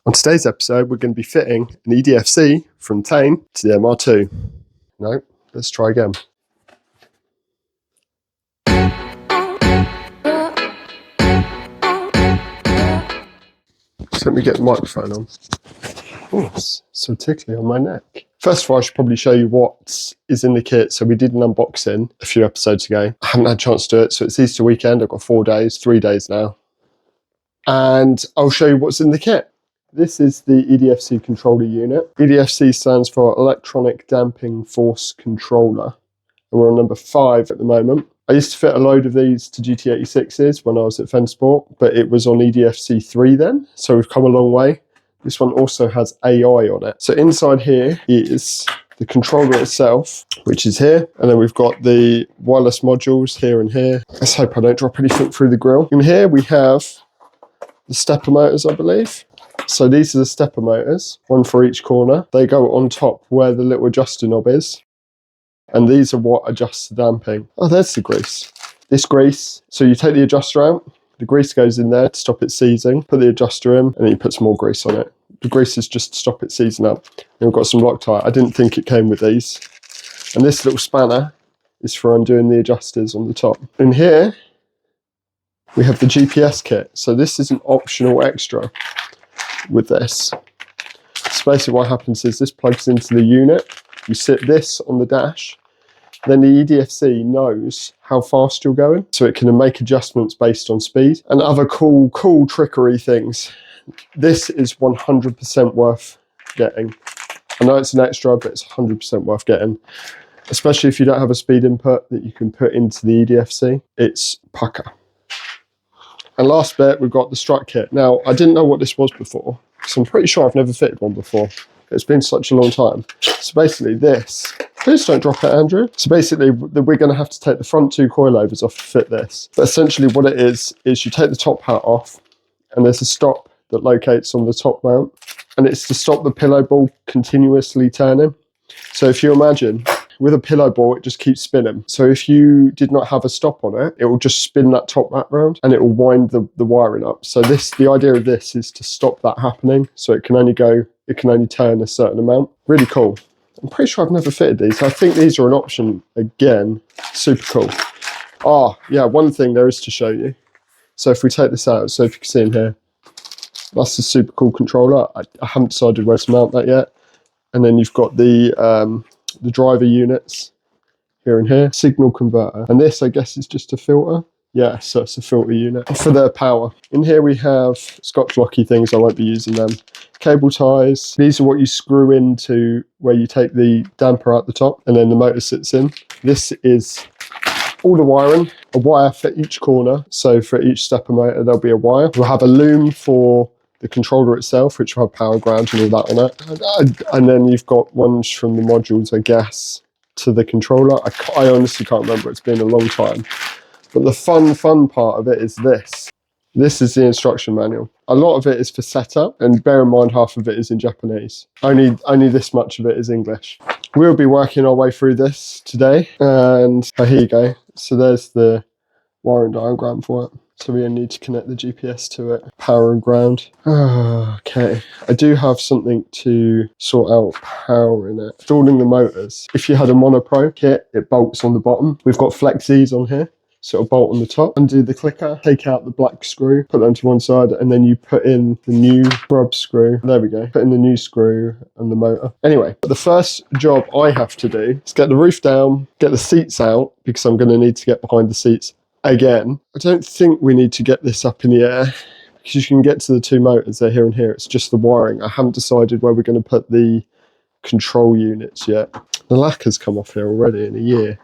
On today's episode, we're going to be fitting an EDFC from Tein to the MR2. No, let's try again. Just let me get the microphone on. Oh, it's so tickly on my neck. First of all, I should probably show you what is in the kit. So we did an unboxing a few episodes ago. I haven't had a chance to do it, so it's Easter weekend. I've got 3 days now. And I'll show you what's in the kit. This is the EDFC controller unit. EDFC stands for Electronic Damping Force Controller. And we're on number 5 at the moment. I used to fit a load of these to GT86s when I was at Fensport, but it was on EDFC 3 then, so we've come a long way. This one also has AI on it. So inside here is the controller itself, which is here, and then we've got the wireless modules here and here. Let's hope I don't drop anything through the grill. In here we have the stepper motors, I believe. So these are the stepper motors, one for each corner. They go on top where the little adjuster knob is. And these are what adjusts the damping. Oh, there's the grease. This grease, so you take the adjuster out, the grease goes in there to stop it seizing, put the adjuster in, and then you put some more grease on it. The grease is just to stop it seizing up. And we've got some Loctite. I didn't think it came with these. And this little spanner is for undoing the adjusters on the top. In here, we have the GPS kit. So this is an optional extra with this. So basically what happens is this plugs into the unit. You sit this on the dash, then the EDFC knows how fast you're going, so it can make adjustments based on speed and other cool trickery things. This is 100% worth getting. I know it's an extra, but it's 100% worth getting, especially if you don't have a speed input that you can put into the EDFC. It's pucker. And last bit, we've got the strut kit. Now, I didn't know what this was before, because I'm pretty sure I've never fitted one before. It's been such a long time. So basically this, please don't drop it, Andrew. So basically we're going to have to take the front 2 coilovers off to fit this. But essentially what it is you take the top hat off and there's a stop that locates on the top mount. And it's to stop the pillow ball continuously turning. So if you imagine, with a pillow ball, it just keeps spinning. So if you did not have a stop on it, it will just spin that top mat round and it will wind the wiring up. So the idea of this is to stop that happening. So it can only turn a certain amount. Really cool. I'm pretty sure I've never fitted these. I think these are an option again. Super cool. Oh, yeah, one thing there is to show you. So if we take this out, so if you can see in here, that's a super cool controller. I haven't decided where to mount that yet. And then you've got the driver units here and here, signal converter. And this, I guess, is just a filter. Yeah, so it's a filter unit for their power. In here we have Scotch locky things, I won't be using them. Cable ties. These are what you screw into where you take the damper out the top and then the motor sits in. This is all the wiring, a wire for each corner. So for each stepper motor, there'll be a wire. We'll have a loom for the controller itself, which will have power, ground and all that on it. And then you've got ones from the modules, I guess, to the controller. I honestly can't remember, it's been a long time. But the fun part of it is this. This is the instruction manual. A lot of it is for setup, and bear in mind half of it is in Japanese. Only this much of it is English. We'll be working our way through this today, and here you go. So there's the wiring diagram for it. So we only need to connect the GPS to it. Power and ground. Okay, I do have something to sort out power in it. Installing the motors. If you had a Monopro kit, it bolts on the bottom. We've got FlexZs on here. So it'll bolt on the top, undo the clicker, take out the black screw, put them to one side, and then you put in the new rub screw. There we go. Put in the new screw and the motor. Anyway, the first job I have to do is get the roof down, get the seats out, because I'm going to need to get behind the seats again. I don't think we need to get this up in the air, because you can get to the 2 motors, they're here and here. It's just the wiring. I haven't decided where we're going to put the control units yet. The lacquer's come off here already in a year.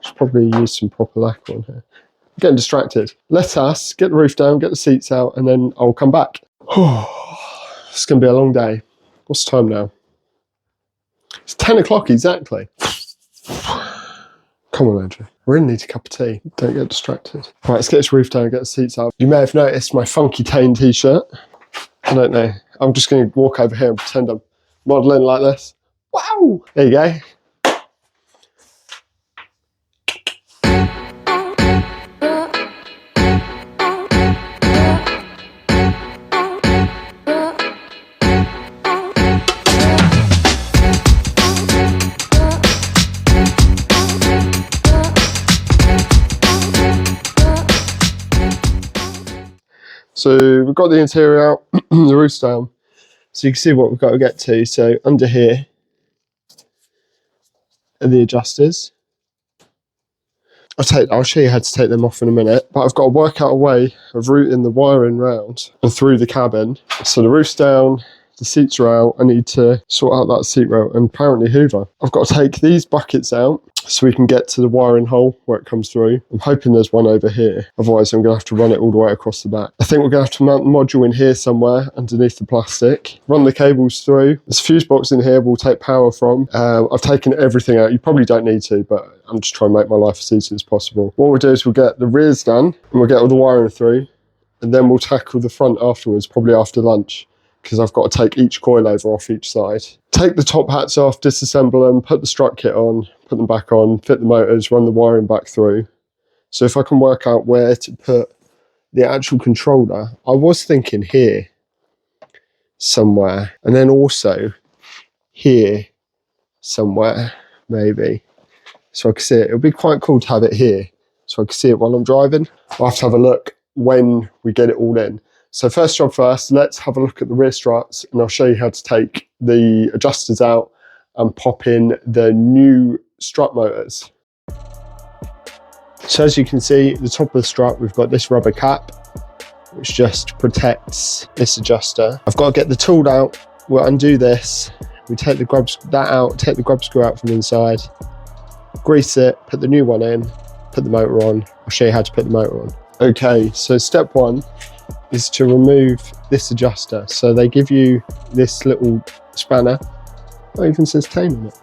Should probably use some proper lacquer on here. I'm getting distracted. Let us get the roof down, get the seats out, and then I'll come back. It's going to be a long day. What's the time now? It's 10 o'clock exactly. Come on, Andrew. I really need a cup of tea. Don't get distracted. Right, let's get this roof down and get the seats out. You may have noticed my funky Tein t-shirt. I don't know. I'm just going to walk over here and pretend I'm modelling like this. Wow! There you go. So we've got the interior out, the roof's down. So you can see what we've got to get to. So under here are the adjusters. I'll show you how to take them off in a minute, but I've got to work out a way of routing the wiring round and through the cabin. So the roof's down, the seats are out. I need to sort out that seat row and apparently hoover. I've got to take these buckets out so we can get to the wiring hole where it comes through. I'm hoping there's one over here. Otherwise, I'm going to have to run it all the way across the back. I think we're going to have to mount the module in here somewhere underneath the plastic. Run the cables through. There's a fuse box in here we'll take power from. I've taken everything out. You probably don't need to, but I'm just trying to make my life as easy as possible. What we'll do is we'll get the rears done and we'll get all the wiring through, and then we'll tackle the front afterwards, probably after lunch, because I've got to take each coilover off each side. Take the top hats off, disassemble them, put the strut kit on, put them back on, fit the motors, run the wiring back through. So if I can work out where to put the actual controller, I was thinking here somewhere, and then also here somewhere, maybe. So I can see it. It'll be quite cool to have it here, so I can see it while I'm driving. I'll have to have a look when we get it all in. So first job first, let's have a look at the rear struts, and I'll show you how to take the adjusters out and pop in the new strut motors. So as you can see, at the top of the strut, we've got this rubber cap, which just protects this adjuster. I've got to get the tool out. We'll undo this. We take the grub screw out from inside, grease it, put the new one in, put the motor on. I'll show you how to put the motor on. Okay, so step one is to remove this adjuster. So they give you this little spanner. Oh, it even says Tein on it.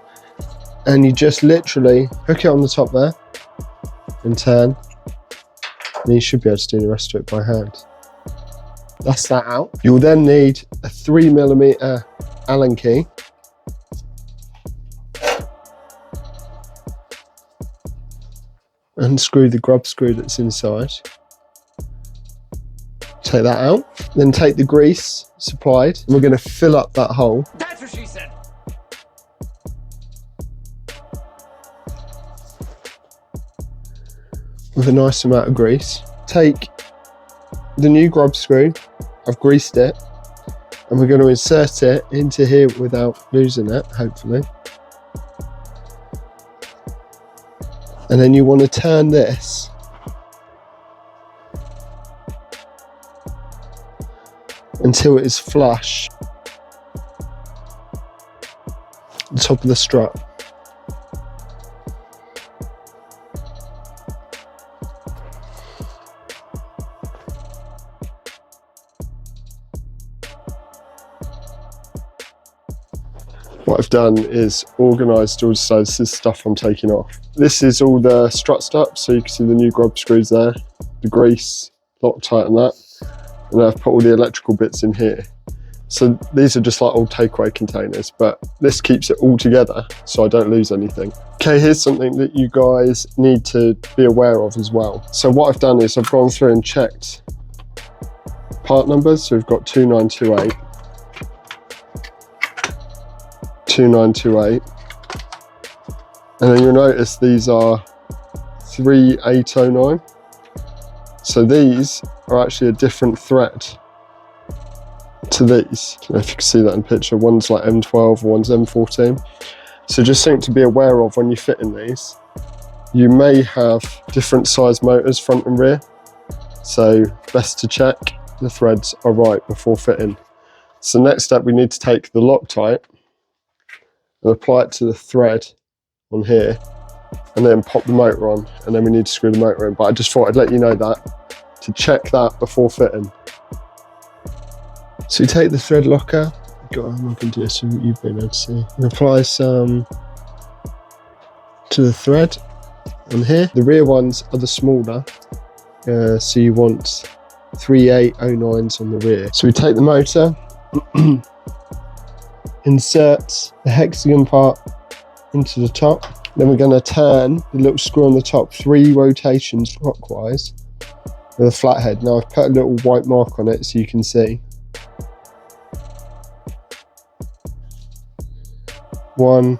And you just literally hook it on the top there and turn. And you should be able to do the rest of it by hand. That's that out. You'll then need a 3mm Allen key. Unscrew the grub screw that's inside. Take that out, then take the grease supplied, and we're going to fill up that hole. That's what she said. With a nice amount of grease. Take the new grub screw, I've greased it, and we're going to insert it into here without losing it, hopefully. And then you want to turn this until it is flush the top of the strut. What I've done is organised all, so this is stuff I'm taking off. This is all the strut stuff, so you can see the new grub screws there, the grease, Loctite and that. And I've put all the electrical bits in here. So these are just like old takeaway containers, but this keeps it all together so I don't lose anything. Okay, here's something that you guys need to be aware of as well. So what I've done is I've gone through and checked part numbers. So we've got 2928, 2928, and then you'll notice these are 3809. So these are actually a different thread to these. I don't know if you can see that in the picture. One's like M12, one's M14. So just something to be aware of when you fit in these. You may have different size motors front and rear. So best to check the threads are right before fitting. So next step, we need to take the Loctite and apply it to the thread on here, and then pop the motor on, and then we need to screw the motor in. But I just thought I'd let you know that, to check that before fitting. So you take the thread locker, I'm not going to do this so you've been able to see, and apply some to the thread on here. The rear ones are the smaller, so you want 3809s on the rear. So we take the motor, insert the hexagon part into the top. Then we're going to turn the little screw on the top 3 rotations clockwise with a flathead. Now I've put a little white mark on it so you can see. 1,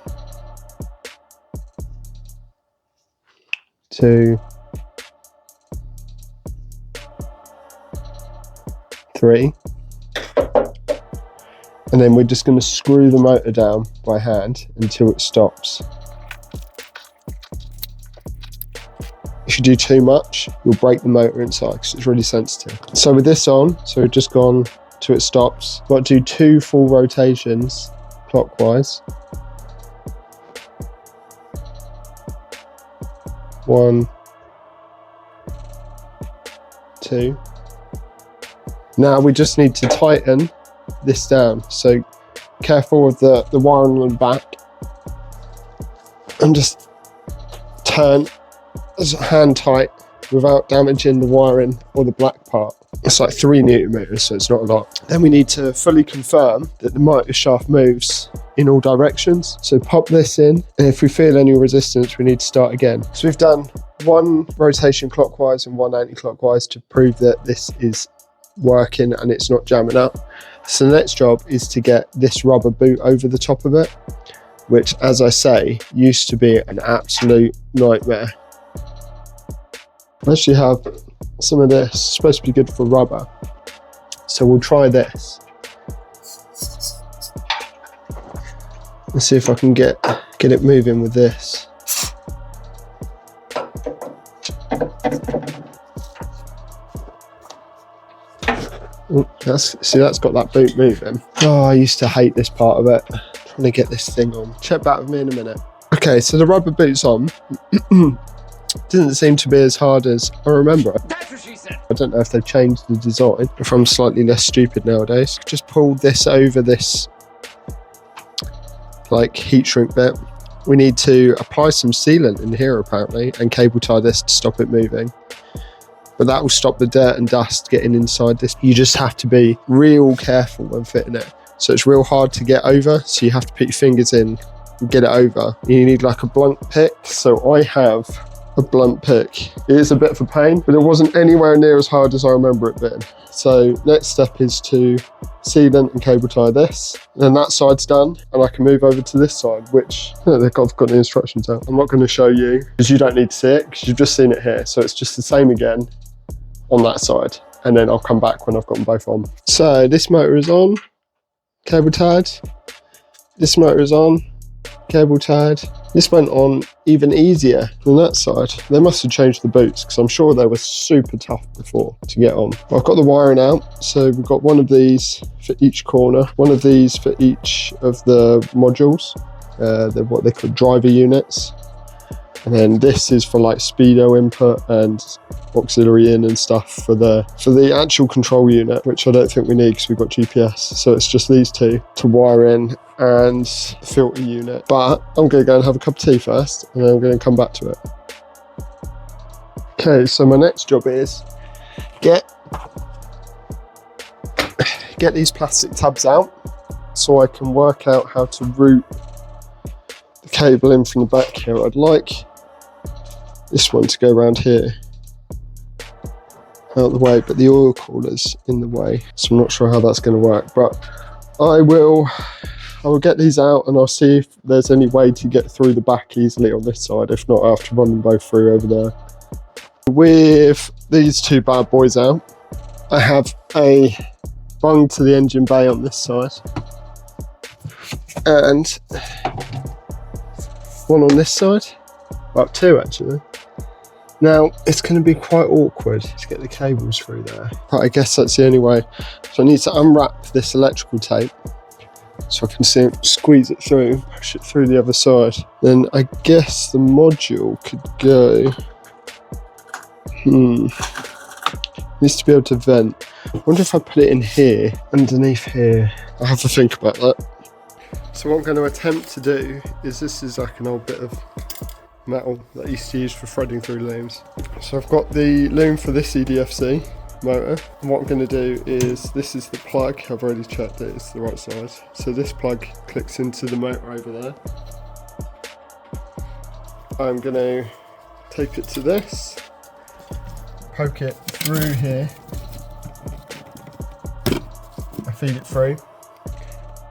2, 3. And then we're just going to screw the motor down by hand until it stops. If you do too much, you'll break the motor inside because it's really sensitive. So with this on, so we've just gone till it stops. Got to do 2 full rotations clockwise. 1, 2. Now we just need to tighten this down. So careful with the wiring on the back. And just turn hand tight without damaging the wiring or the black part. It's like 3 Newton meters, so it's not a lot. Then we need to fully confirm that the motor shaft moves in all directions. So pop this in, and if we feel any resistance, we need to start again. So we've done 1 rotation clockwise and 1 anti-clockwise to prove that this is working and it's not jamming up. So the next job is to get this rubber boot over the top of it, which, as I say, used to be an absolute nightmare. I actually have some of this, it's supposed to be good for rubber. So we'll try this. Let's see if I can get it moving with this. Ooh, that's got that boot moving. Oh, I used to hate this part of it. Trying to get this thing on. Check back with me in a minute. Okay, so the rubber boot's on. Didn't seem to be as hard as I remember. That's what she said. I don't know if they've changed the design, if I'm slightly less stupid nowadays. Just pulled this over this like heat shrink bit. We need to apply some sealant in here apparently and cable tie this to stop it moving. But that will stop the dirt and dust getting inside this. You just have to be real careful when fitting it. So it's real hard to get over, so you have to put your fingers in and get it over. You need like a blunt pick. So I have a blunt pick. It is a bit of a pain, but it wasn't anywhere near as hard as I remember it being. So next step is to sealant and cable tie this. Then that side's done, and I can move over to this side, which I've got the instructions out. I'm not going to show you because you don't need to see it because you've just seen it here. So it's just the same again on that side, and then I'll come back when I've got them both on. So this motor is on, cable tied. This motor is on, cable tied. This went on even easier than that side. They must have changed the boots because I'm sure they were super tough before to get on. I've got the wiring out, so we've got one of these for each corner, one of these for each of the modules. They're what they call driver units. And then this is for like speedo input and auxiliary in and stuff for the actual control unit, which I don't think we need because we've got GPS. So it's just these 2 to wire in and filter unit. But I'm going to go and have a cup of tea first, and then I'm going to come back to it. Okay, so my next job is get these plastic tabs out so I can work out how to route the cable in from the back here. I'd like this one to go around here out the way, but the oil cooler's in the way, so I'm not sure how that's going to work. But I will get these out and I'll see if there's any way to get through the back easily on this side. If not, I have to run them both through over there. With these 2 bad boys out, I have a bung to the engine bay on this side and one on this side. Well, 2 actually. Now, it's going to be quite awkward to get the cables through there, but I guess that's the only way. So I need to unwrap this electrical tape so I can squeeze it through, push it through the other side. Then I guess the module could go, needs to be able to vent. I wonder if I put it in here, underneath here. I'll have to think about that. So what I'm going to attempt to do is, this is like an old bit of metal that I used to use for threading through looms. So I've got the loom for this EDFC motor, and what I'm going to do is, this is the plug. I've already checked it, it's the right size. So this plug clicks into the motor over there. I'm going to tape it to this, poke it through here, I feed it through,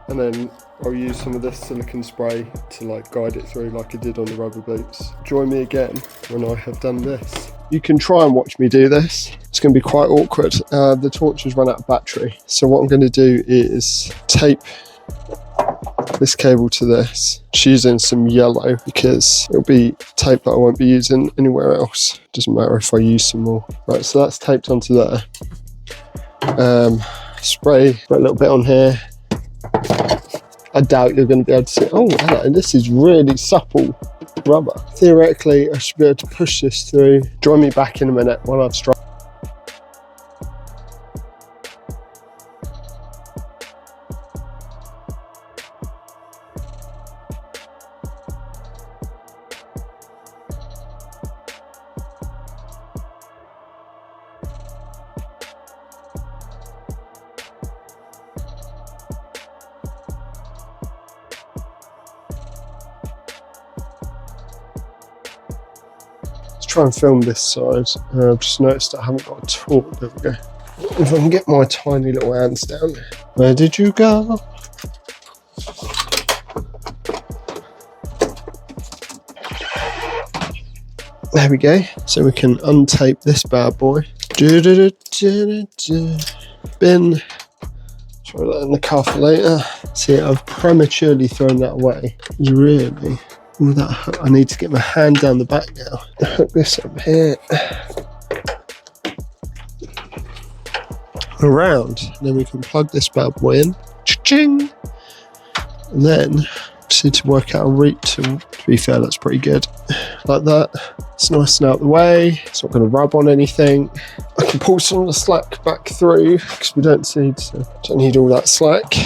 and then I'll use some of this silicone spray to like guide it through like I did on the rubber boots. Join me again when I have done this. You can try and watch me do this. It's going to be quite awkward. The torch has run out of battery. So what I'm going to do is tape this cable to this. Just using some yellow because it'll be tape that I won't be using anywhere else. Doesn't matter if I use some more. Right, so that's taped onto there. Spray a little bit on here. I doubt you're going to be able to see. Oh, hello, this is really supple rubber. Theoretically, I should be able to push this through. Join me back in a minute while I've struck. Try and film this side. I've just noticed I haven't got a torch. There we go. If I can get my tiny little hands down. Where did you go? There we go. So we can untape this bad boy. Bin. Throw that in the car for later. See, I've prematurely thrown that away. Really? All that hook. I need to get my hand down the back now. Hook this up here. Around. And then we can plug this bad boy in. Cha-ching! And then just need to work out a route to be fair, that's pretty good. Like that. It's nice and out of the way. It's not going to rub on anything. I can pull some of the slack back through because we don't need all that slack.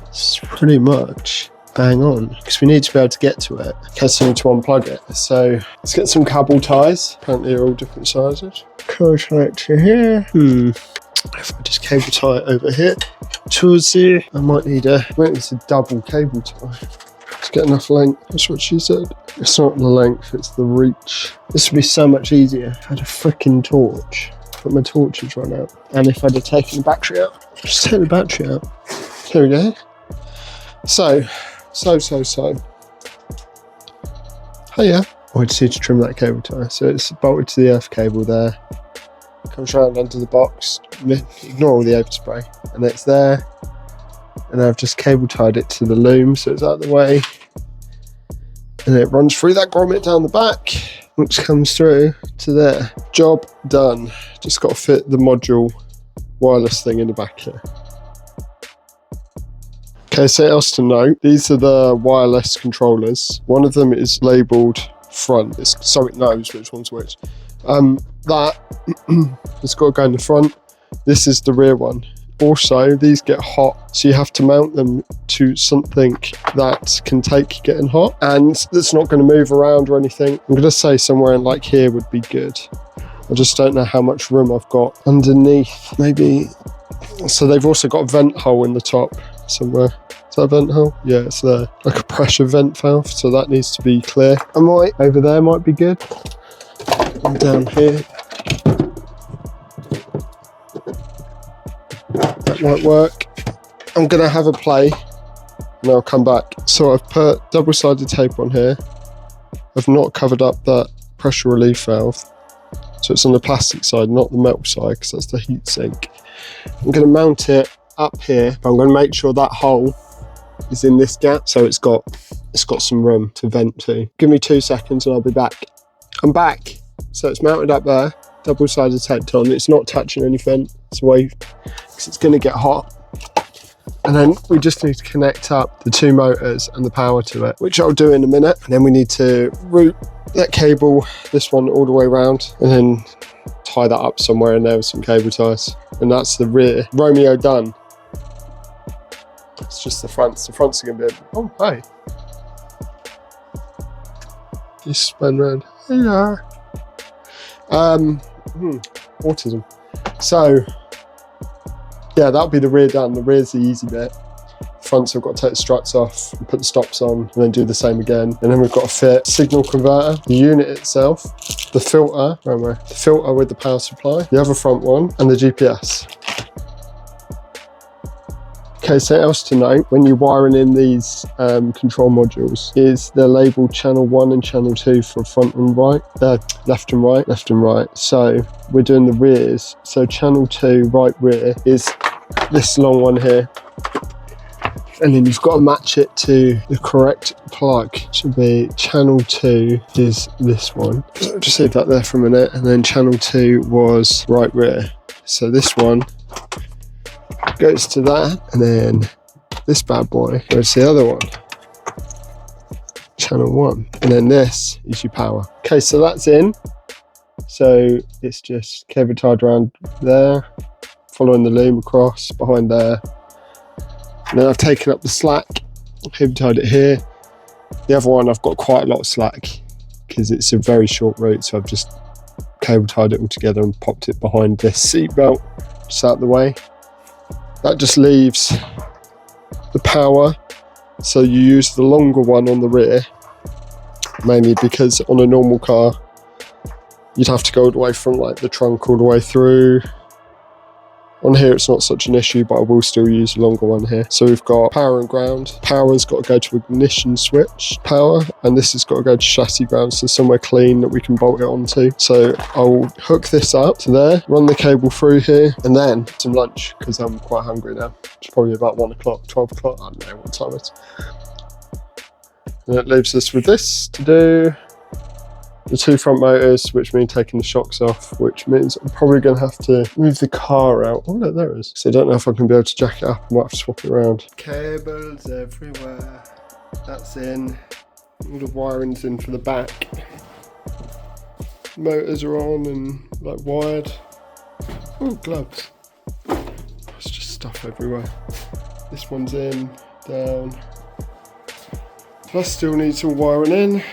It's pretty much bang on because we need to be able to get to it. Okay, so we need to unplug it. So let's get some cable ties. Apparently they're all different sizes. Cable tie it to here. If I just cable tie it over here towards here, I might need a double cable tie. Let's get enough length. That's what she said. It's not the length, it's the reach. This would be so much easier if I had a freaking torch. But my torch has run out. And if I'd have taken the battery out. Just take the battery out. Here we go. So. Oh yeah. I just need to trim that cable tie. So it's bolted to the earth cable there. Comes round under the box. Ignore all the overspray. And it's there. And I've just cable tied it to the loom so it's out of the way. And it runs through that grommet down the back, which comes through to there. Job done. Just got to fit the module wireless thing in the back here. Okay, so else to note, these are the wireless controllers. One of them is labelled front, so it knows which one's which. That has got to go in the front. This is the rear one. Also, these get hot, so you have to mount them to something that can take getting hot, and that's not going to move around or anything. I'm going to say somewhere in like here would be good. I just don't know how much room I've got underneath. Maybe. So they've also got a vent hole in the top somewhere. Is that a vent hole? Yeah, it's there. Like a pressure vent valve, so that needs to be clear. Over there might be good. And down here. That might work. I'm going to have a play and I'll come back. So I've put double-sided tape on here. I've not covered up that pressure relief valve. So it's on the plastic side, not the metal side, because that's the heat sink. I'm going to mount it up here, but I'm going to make sure that hole is in this gap, so it's got some room to vent to. Give me 2 seconds and I'll be back. I'm back. So it's mounted up there, double-sided taped on. It's not touching anything. It's away because it's going to get hot. And then we just need to connect up the 2 motors and the power to it, which I'll do in a minute. And then we need to route that cable, this one, all the way around, and then tie that up somewhere in there with some cable ties. And that's the rear. Romeo done. It's just the fronts. The fronts are going to be... Oh, hi. Just spin around. Hello. Autism. So, yeah, that'll be the rear done. The rear's the easy bit. Fronts, I've got to take the struts off and put the stops on and then do the same again. And then we've got to fit signal converter, the unit itself, the filter, the filter with the power supply, the other front one, and the GPS. Okay, so else to note when you're wiring in these control modules is they're labeled channel 1 and channel 2 for front and right, left and right. So we're doing the rears. So channel 2 right rear is this long one here. And then you've got to match it to the correct plug. It should be channel 2 is this one. So just leave that there for a minute. And then channel 2 was right rear. So this one goes to that, and then this bad boy goes to the other one, channel 1, and then this is your power. Okay, so that's in. So it's just cable tied around there, following the loom across behind there. And then I've taken up the slack, cable tied it here. The other one I've got quite a lot of slack because it's a very short route, so I've just cable tied it all together and popped it behind this seat belt just out the way. That just leaves the power, so you use the longer one on the rear, mainly because on a normal car you'd have to go all the way from like the trunk all the way through. On here it's not such an issue, but I will still use a longer one here. So we've got power and ground. Power's got to go to ignition switch power, and this has got to go to chassis ground, so somewhere clean that we can bolt it onto. So I'll hook this up to there, run the cable through here, and then some lunch, because I'm quite hungry now. It's probably about 1 o'clock, 12 o'clock, I don't know what time it is. And it leaves us with this to do. The 2 front motors, which mean taking the shocks off, which means I'm probably going to have to move the car out. Oh, look, there it is. So I don't know if I can be able to jack it up. I might have to swap it around. Cables everywhere. That's in. All the wiring's in for the back. Motors are on and like wired. Oh, gloves. It's just stuff everywhere. This one's in, down. Plus still needs all wiring in.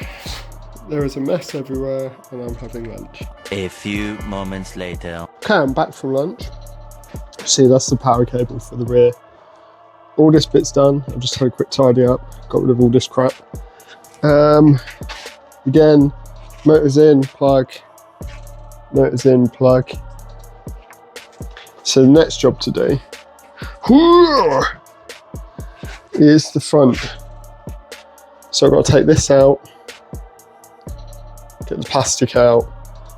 There is a mess everywhere and I'm having lunch. A few moments later. Okay, I'm back from lunch. See, that's the power cable for the rear. All this bit's done. I've just had a quick tidy up, got rid of all this crap. Again, motors in, plug. Motors in, plug. So the next job to do is the front. So I've got to take this out, get the plastic out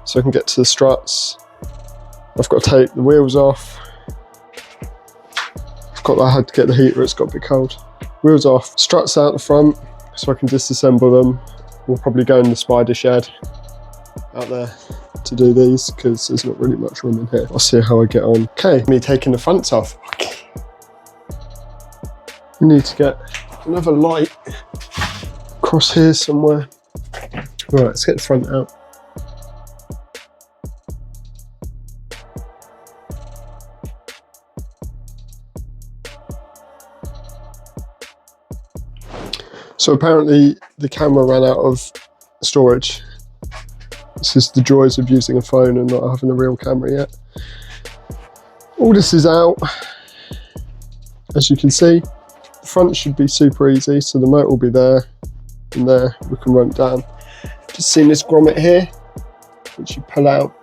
so I can get to the struts. I've got to take the wheels off. I had to get the heater, it's got a bit cold. Wheels off, struts out the front so I can disassemble them. We'll probably go in the spider shed out there to do these because there's not really much room in here. I'll see how I get on. Okay, me taking the fronts off. We need to get another light across here somewhere. Right, let's get the front out. So apparently the camera ran out of storage. This is the joys of using a phone and not having a real camera yet. All this is out. As you can see, the front should be super easy. So the motor will be there and there. We can run it down. Just seen this grommet here, which you pull out,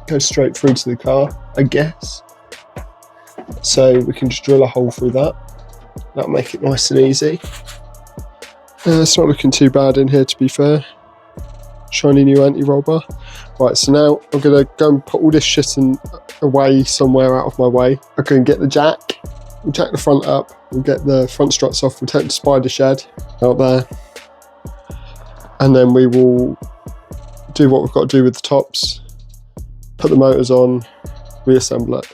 goes straight through to the car, I guess. So we can just drill a hole through that. That'll make it nice and easy. It's not looking too bad in here, to be fair. Shiny new Antiroll bar. Right, so now I'm gonna go and put all this shit away somewhere out of my way. I'm gonna get the jack. We'll jack the front up. We'll get the front struts off. We'll take the spider shed out there. And then we will do what we've got to do with the tops, put the motors on, reassemble it.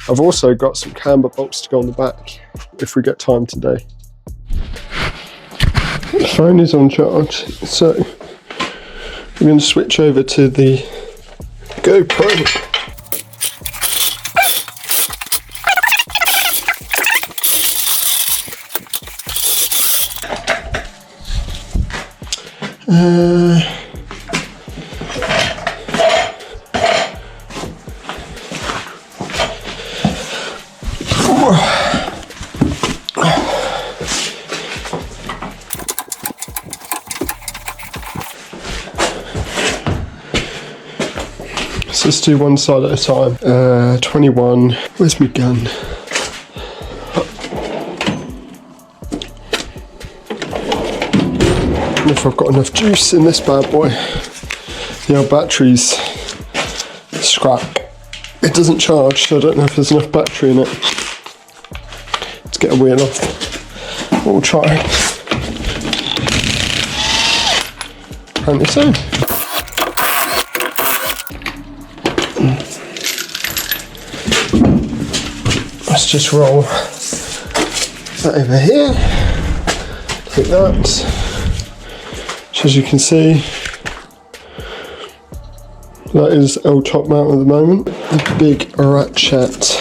I've also got some camber bolts to go on the back if we get time today. The phone is on charge, so I'm going to switch over to the GoPro. So let's do one side at a time. 21, where's my gun? And if I've got enough juice in this bad boy. The old battery's scrap. It doesn't charge, so I don't know if there's enough battery in it to get a wheel off. We'll try. Apparently so. Let's just roll that over here. Take that. So as you can see, that is L top mount at the moment. The big ratchet.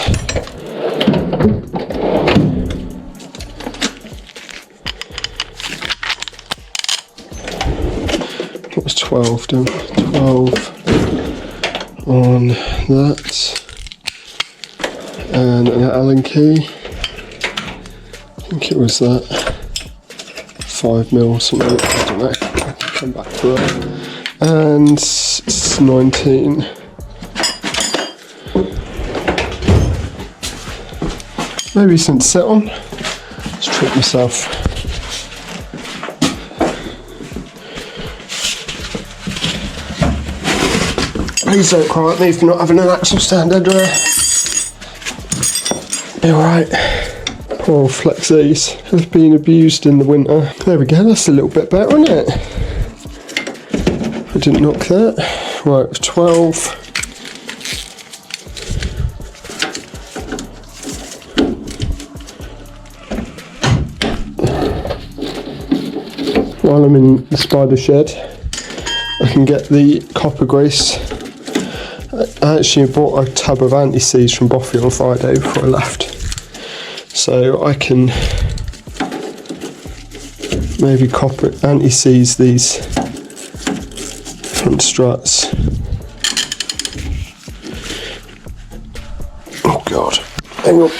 What was 12 doing? 12 on that. And an Allen key. I think it was that 5mm or something. I don't know. I can come back to that. And it's 19. Maybe since set on. Let's trick myself. Please don't cry at me for not having an axle stand everywhere. Be alright. Poor FlexZs have been abused in the winter. There we go, that's a little bit better, isn't it? I didn't knock that. Right, 12. While I'm in the spider shed, I can get the copper grease. I actually bought a tub of anti-seize from Boffey on Friday before I left. So I can maybe copper anti-seize these front struts. Oh God, hang on.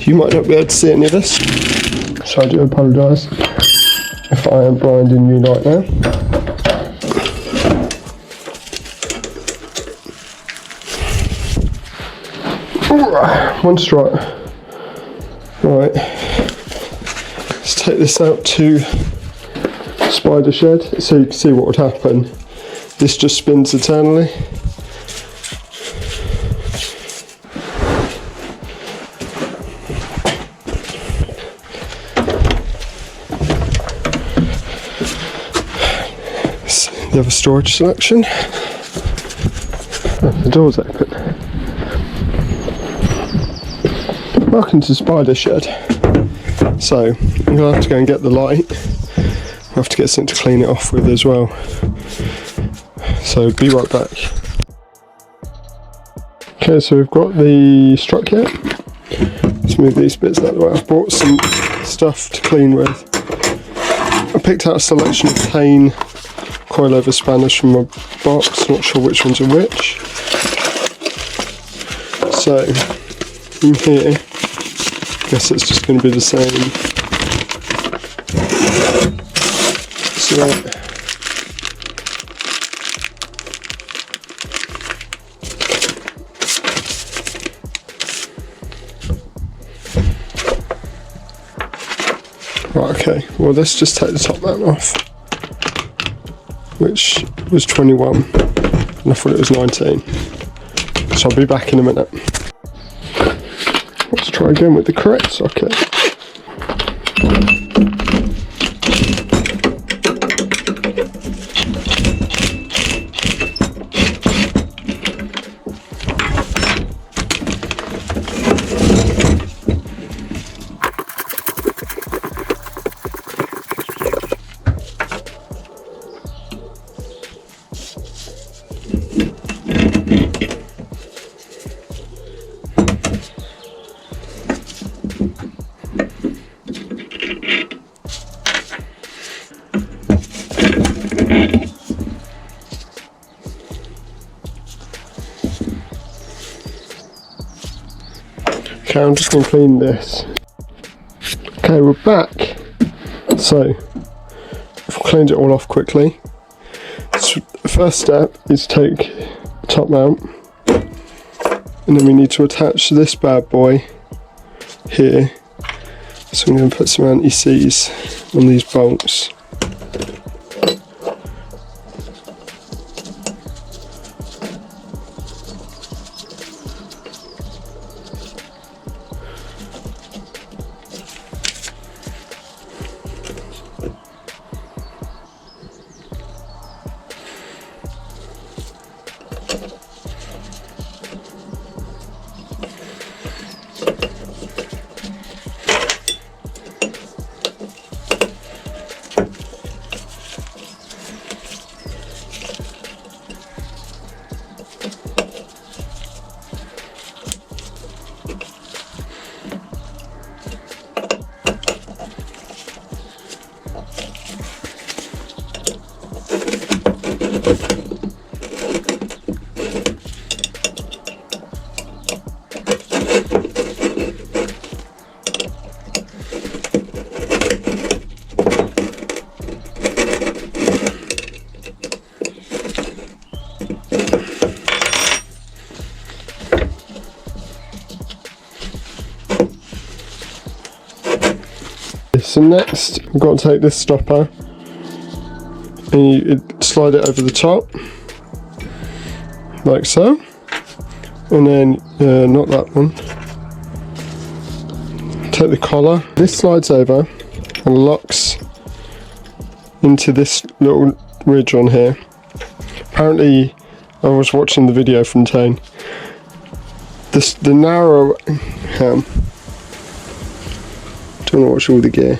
You might not be able to see any of this, so I do apologise if I am blinding you right now. One strut. Right, let's take this out to spider shed so you can see what would happen. This just spins eternally. The other storage selection. Oh, the door's open. Welcome to Spider Shed. So, I'm going to have to go and get the light. I have to get something to clean it off with as well. So, be right back. Okay, so we've got the strut kit. Let's move these bits out of the way. I've brought some stuff to clean with. I picked out a selection of Tein coilover spanners from my box, not sure which ones are which. So, in here, I guess it's just going to be the same. So, right, okay, well let's just take the top mount off, which was 21, and I thought it was 19. So I'll be back in a minute. Let's try again with the correct socket. Okay, I'm just going to clean this. Okay, we're back. So, I've cleaned it all off quickly. So the first step is take the top mount And then we need to attach this bad boy here. So I'm going to put some anti-seize on these bolts. So next, I've got to take this stopper and you slide it over the top, like so, and then, not that one, take the collar, this slides over and locks into this little ridge on here. Apparently, I was watching the video from Tein, the narrow ham, don't watch all the gear.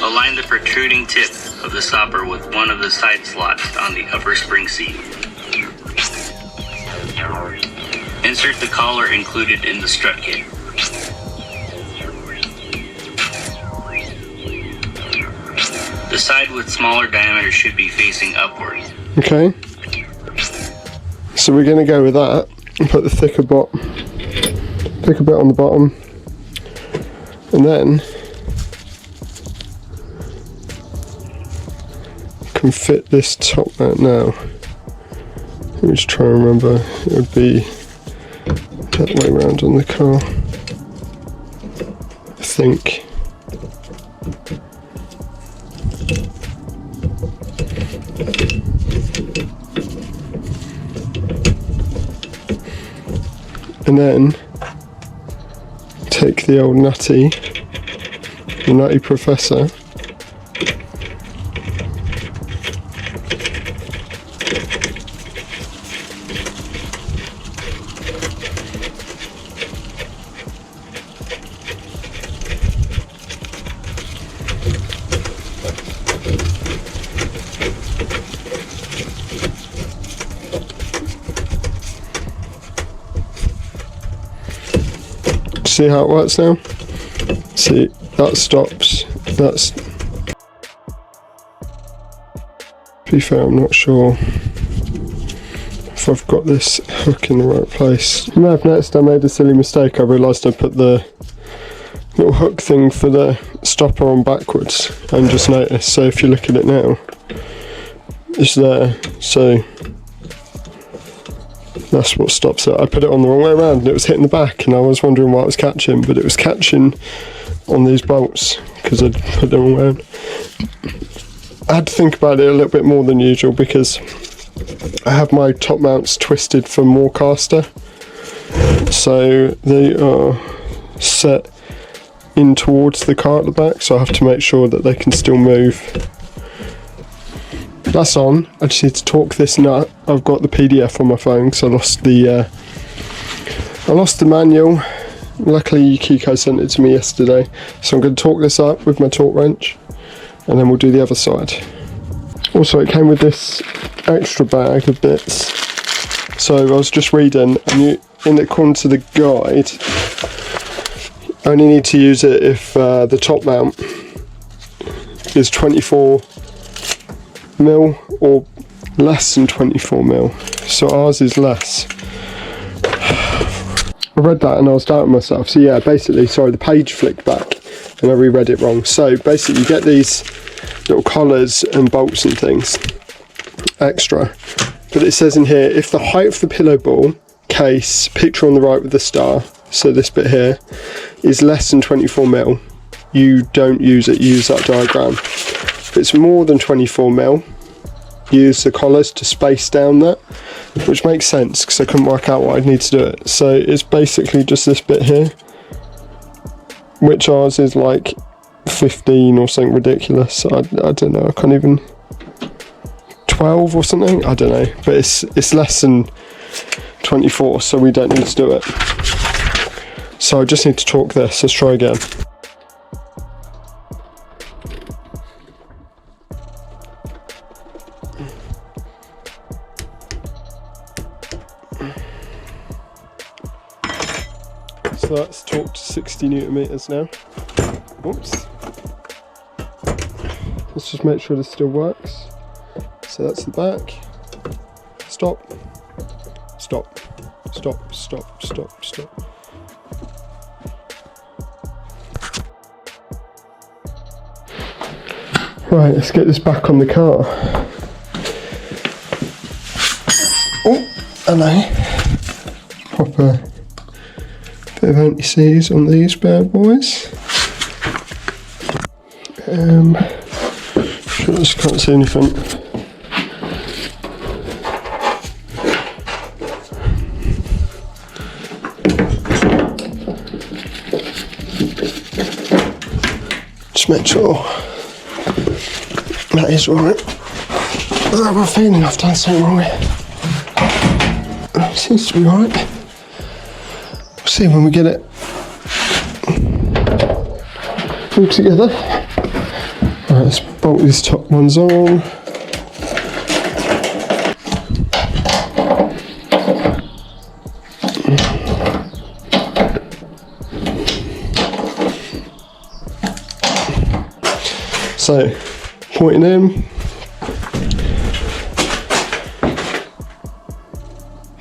Align the protruding tip of the stopper with one of the side slots on the upper spring seat. Insert the collar included in the strut kit. The side with smaller diameter should be facing upward. Okay. So we're going to go with that and put the thicker bit on the bottom, and then can fit this top mount now. Let me just try and remember, it would be that way around on the car, I think. And then take the old nutty professor, see how it works now? See, that stops, that's... To be fair, I'm not sure if I've got this hook in the right place. You may have noticed I made a silly mistake. I realised I put the little hook thing for the stopper on backwards, and just noticed. So if you look at it now, it's there. So that's what stops it. I put it on the wrong way around and it was hitting the back, and I was wondering what it was catching, but it was catching on these bolts because I'd put them wrong way around. I had to think about it a little bit more than usual because I have my top mounts twisted for more caster, so they are set in towards the car at the back, so I have to make sure that they can still move. That's on. I just need to torque this nut. I've got the PDF on my phone because I lost the manual. Luckily Kiko sent it to me yesterday, so I'm going to torque this up with my torque wrench and then we'll do the other side. Also, it came with this extra bag of bits, so I was just reading, and according to the guide, I only need to use it if the top mount is 24mm or less than 24mm, so ours is less. I read that and I was doubting myself. So yeah, basically, sorry, the page flicked back and I reread it wrong. So basically you get these little collars and bolts and things extra, But it says in here, if the height of the pillow ball case, picture on the right with the star, so this bit here, is less than 24mm, you don't use it, you use that diagram. If it's more than 24mm, use the collars to space down that, which makes sense because I couldn't work out what I'd need to do it. So it's basically just this bit here, which ours is like 15 or something ridiculous. I don't know, I can't even, 12 or something, I don't know, but it's less than 24, so we don't need to do it. So I just need to torque this. Let's try again. So that's torqued to 60 Newton meters now. Oops. Let's just make sure this still works. So that's the back. Stop. Stop. Stop. Stop. Stop. Stop. Right, let's get this back on the car. Oh, hello. Proper bit of anti-seize on these bad boys. I just can't see anything. Just make sure that is right. I have a feeling I've done something wrong. It seems to be right. We'll see when we get it all together. Right, let's bolt these top ones on. So, pointing in,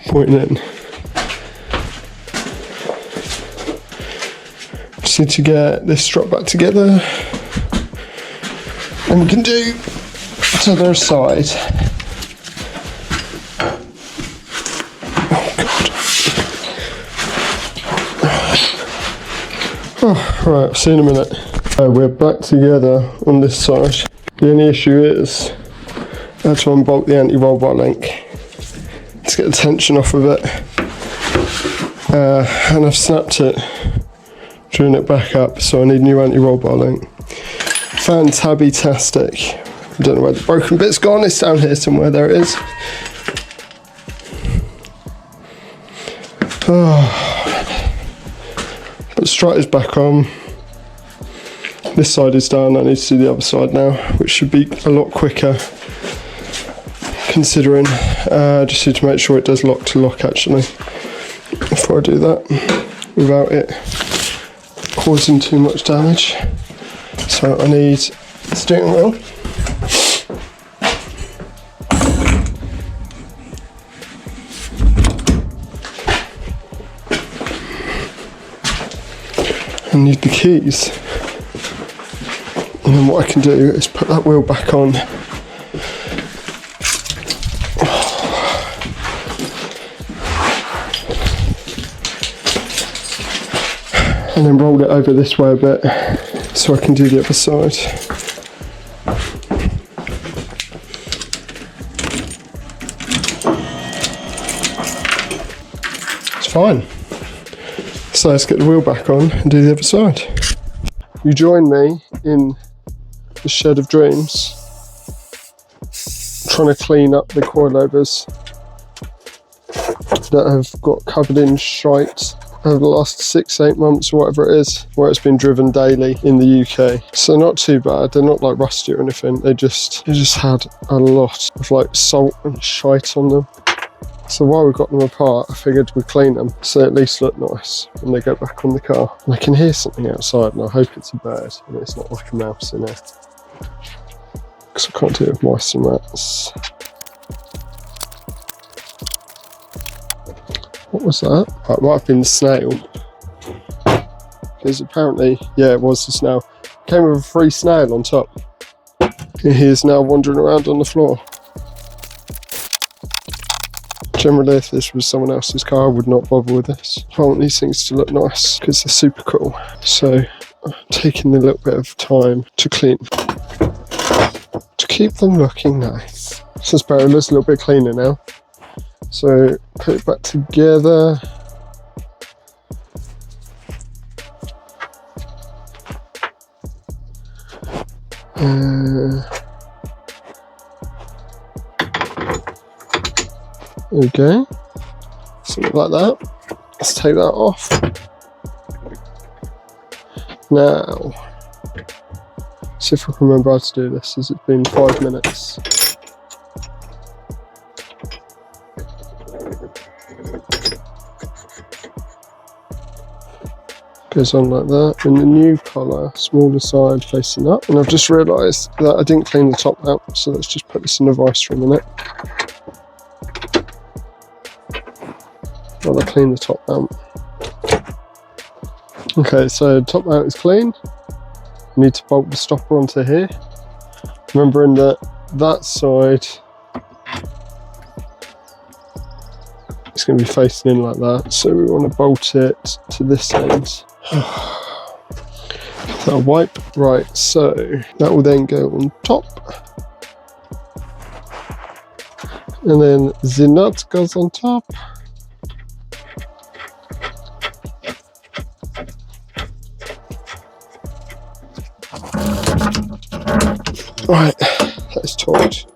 pointing in. Just need to get this strap back together, and we can do to the other side. Oh, right, I'll see you in a minute. We're back together on this side. The only issue is I had to unbolt the anti-roll bar link to get the tension off of it, and I've snapped it, drawing it back up, so I need new anti-roll bar link. Fantabby-tastic. I don't know where the broken bit's gone, it's down here somewhere, there it is. Oh. But the strut is back on. This side is down, I need to do the other side now, which should be a lot quicker considering. Just need to make sure it does lock to lock actually before I do that, without it causing too much damage. So I need the steering wheel. I need the keys. And then what I can do is put that wheel back on. And then roll it over this way a bit so I can do the other side. It's fine. So let's get the wheel back on and do the other side. You join me in the shed of dreams, trying to clean up the coilovers that have got covered in shite over the last 6-8 months or whatever it is, where it's been driven daily in the UK. So not too bad, they're not like rusty or anything, they just had a lot of like salt and shite on them. So while we got them apart, I figured we'd clean them so they at least look nice when they go back on the car. And I can hear something outside and I hope it's a bird and it's not like a mouse in there, because I can't do it with mice and rats. What was that? Oh, it might have been the snail. Because apparently, yeah, it was the snail. Came with a free snail on top. And he is now wandering around on the floor. Generally, if this was someone else's car, I would not bother with this. I want these things to look nice because they're super cool. So I'm taking a little bit of time to clean, to keep them looking nice. So this barrel is a little bit cleaner now. So put it back together. Okay, something like that. Let's take that off. Now, see if I can remember how to do this, as it's been 5 minutes. Goes on like that. In the new collar, smaller side facing up. And I've just realised that I didn't clean the top out, so let's just put this in the vise for a minute. While I clean the top mount. Okay, so top mount is clean. I need to bolt the stopper onto here. Remembering that that side is going to be facing in like that, so we want to bolt it to this end. That'll wipe. Right, so that will then go on top. And then the nut goes on top. Right, that is taut.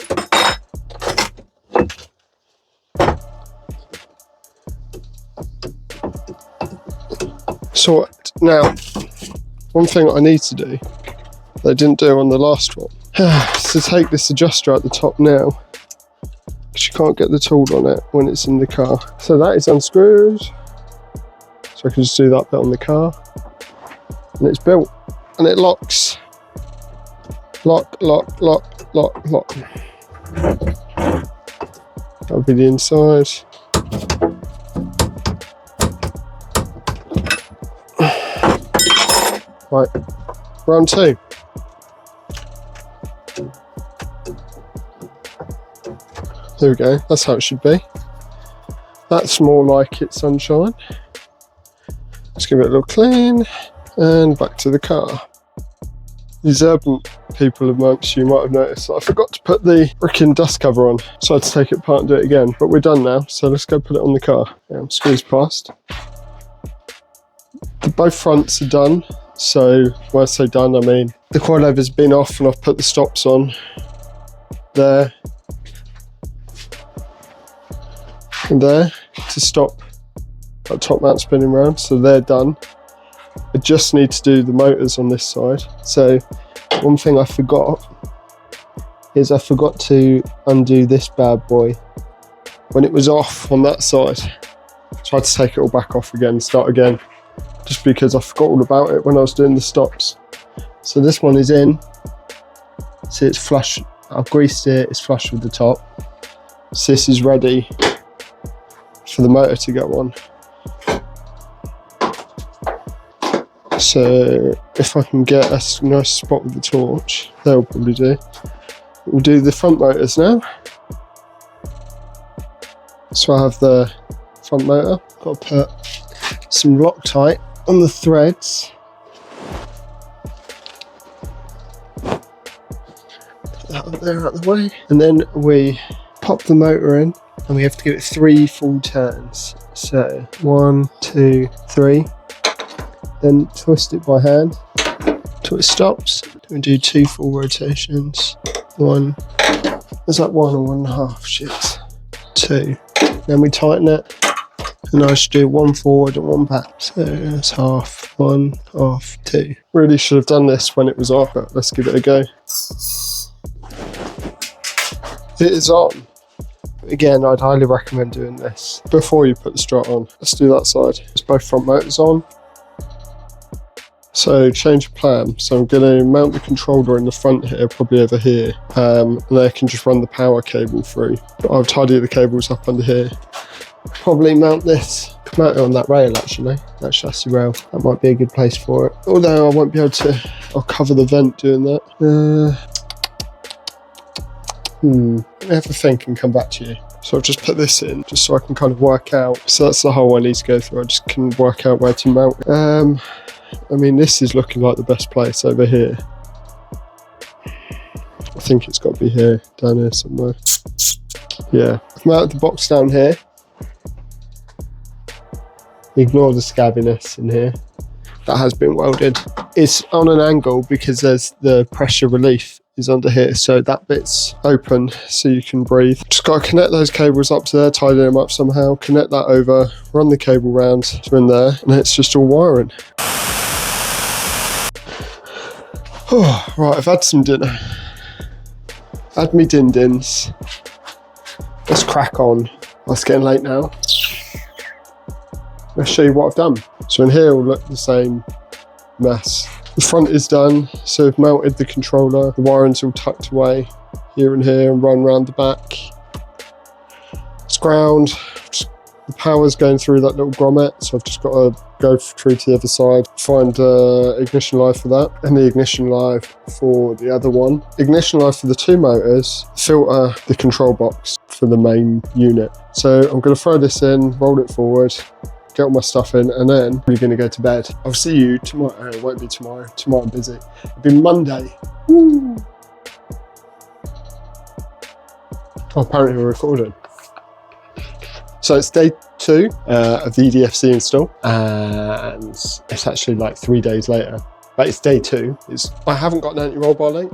So now, one thing I need to do that I didn't do on the last one is to take this adjuster at the top now, because you can't get the tool on it when it's in the car. So that is unscrewed. So I can just do that bit on the car, and it's built, and it locks. Lock, lock, lock, lock, lock. That'll be the inside. Right, round 2. There we go, that's how it should be. That's more like it's sunshine. Let's give it a little clean, and back to the car. These urban people amongst you might have noticed that I forgot to put the frickin' dust cover on, so I had to take it apart and do it again, but we're done now, so let's go put it on the car. Yeah, squeeze past. Both fronts are done, so when I say done, I mean the coilover's been off and I've put the stops on there and there to stop that top mount spinning round, so they're done. I just need to do the motors on this side. So one thing I forgot is I forgot to undo this bad boy when it was off on that side. So I had to take it all back off again, start again, just because I forgot all about it when I was doing the stops. So this one is in. See, it's flush. I've greased it, it's flush with the top. So this is ready for the motor to go on. So if I can get a nice spot with the torch, that'll probably do. We'll do the front motors now. So I have the front motor. Got to put some Loctite on the threads. Put that up there out of the way. And then we pop the motor in, and we have to give it 3 full turns. So 1, 2, 3. Then twist it by hand till it stops. Then we do 2 full rotations. 1, is that 1 or 1.5? Shit. 2. Then we tighten it, and I should do 1 forward and 1 back. So that's half, 1, half, 2. Really should have done this when it was off, but let's give it a go. It is on. Again, I'd highly recommend doing this before you put the strut on. Let's do that side. It's both front motors on. So change of plan. So I'm going to mount the controller in the front here, probably over here, and then I can just run the power cable through. But I'll tidy the cables up under here. Probably mount this, mount it on that rail actually, that chassis rail. That might be a good place for it. Although I won't be able to, I'll cover the vent doing that. Let me have a think and come back to you. So I've just put this in just so I can kind of work out. So that's the hole I need to go through. I just can work out where to mount it. I mean, this is looking like the best place over here. I think it's got to be here, down here somewhere. Yeah, I've mounted the box down here. Ignore the scabbiness in here. That has been welded. It's on an angle because there's the pressure relief is under here, so that bit's open so you can breathe. Just got to connect those cables up to there, tidy them up somehow, connect that over, run the cable round to in there, and it's just all wiring. Oh, right, I've had some dinner. Had me din-dins. Let's crack on. It's getting late now. Let's show you what I've done. So in here will look the same mess. The front is done, so I've mounted the controller. The wiring's all tucked away here and here and run around the back. It's ground. The power's going through that little grommet, so I've just got to go through to the other side, find ignition live for that, and the ignition live for the other one. Ignition live for the two motors, filter the control box for the main unit. So I'm going to throw this in, roll it forward, get all my stuff in, and then we're going to go to bed. I'll see you tomorrow. It won't be tomorrow. Tomorrow I'm busy. It'll be Monday. Woo. Oh, apparently we're recording. So it's day 2 of the EDFC install, and it's actually like 3 days later, but it's day 2. I haven't got an Antiroll bar link